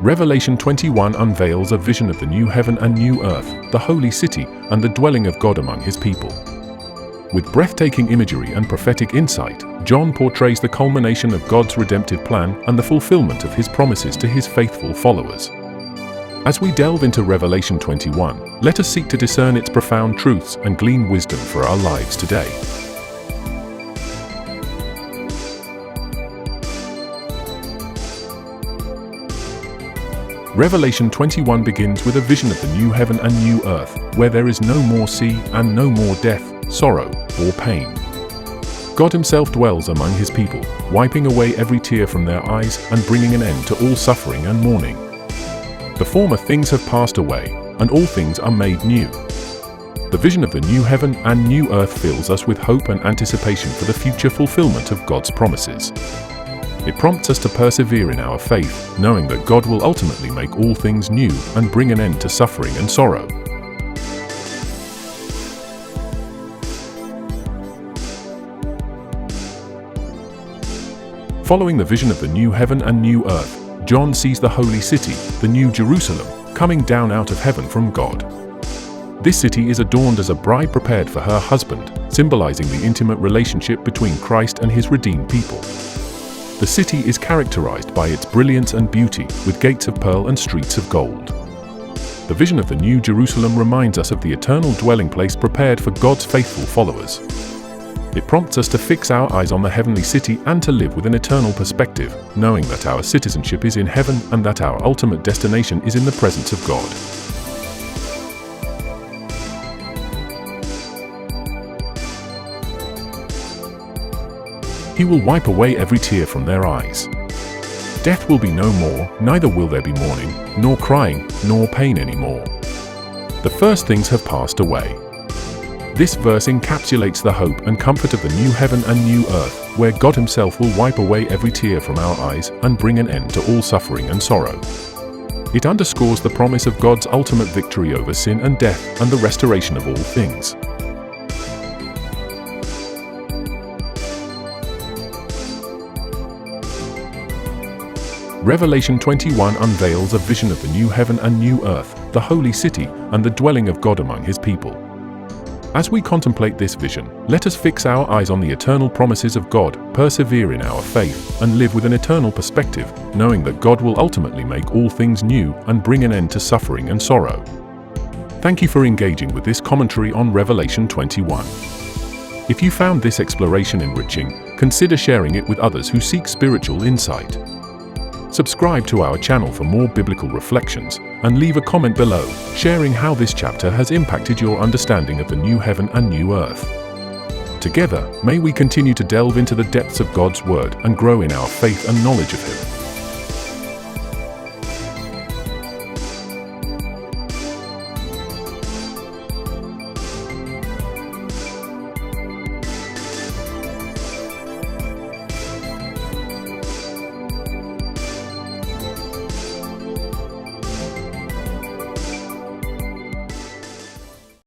Revelation 21 unveils a vision of the new heaven and new earth, the holy city, and the dwelling of God among his people. With breathtaking imagery and prophetic insight, John portrays the culmination of God's redemptive plan and the fulfillment of his promises to his faithful followers. As we delve into Revelation 21, let us seek to discern its profound truths and glean wisdom for our lives today. Revelation 21 begins with a vision of the new heaven and new earth, where there is no more sea and no more death, sorrow, or pain. God himself dwells among his people, wiping away every tear from their eyes and bringing an end to all suffering and mourning. The former things have passed away, and all things are made new. The vision of the new heaven and new earth fills us with hope and anticipation for the future fulfillment of God's promises. It prompts us to persevere in our faith, knowing that God will ultimately make all things new and bring an end to suffering and sorrow. Following the vision of the new heaven and new earth, John sees the holy city, the New Jerusalem, coming down out of heaven from God. This city is adorned as a bride prepared for her husband, symbolizing the intimate relationship between Christ and his redeemed people. The city is characterized by its brilliance and beauty, with gates of pearl and streets of gold. The vision of the New Jerusalem reminds us of the eternal dwelling place prepared for God's faithful followers. It prompts us to fix our eyes on the heavenly city and to live with an eternal perspective, knowing that our citizenship is in heaven and that our ultimate destination is in the presence of God. He will wipe away every tear from their eyes. Death will be no more, neither will there be mourning, nor crying, nor pain anymore. The first things have passed away. This verse encapsulates the hope and comfort of the new heaven and new earth, where God himself will wipe away every tear from our eyes and bring an end to all suffering and sorrow. It underscores the promise of God's ultimate victory over sin and death and the restoration of all things. Revelation 21 unveils a vision of the new heaven and new earth, the holy city, and the dwelling of God among his people. As we contemplate this vision, let us fix our eyes on the eternal promises of God, persevere in our faith, and live with an eternal perspective, knowing that God will ultimately make all things new and bring an end to suffering and sorrow. Thank you for engaging with this commentary on Revelation 21. If you found this exploration enriching, consider sharing it with others who seek spiritual insight. Subscribe to our channel for more biblical reflections, and leave a comment below, sharing how this chapter has impacted your understanding of the new heaven and new earth. Together, may we continue to delve into the depths of God's Word and grow in our faith and knowledge of Him.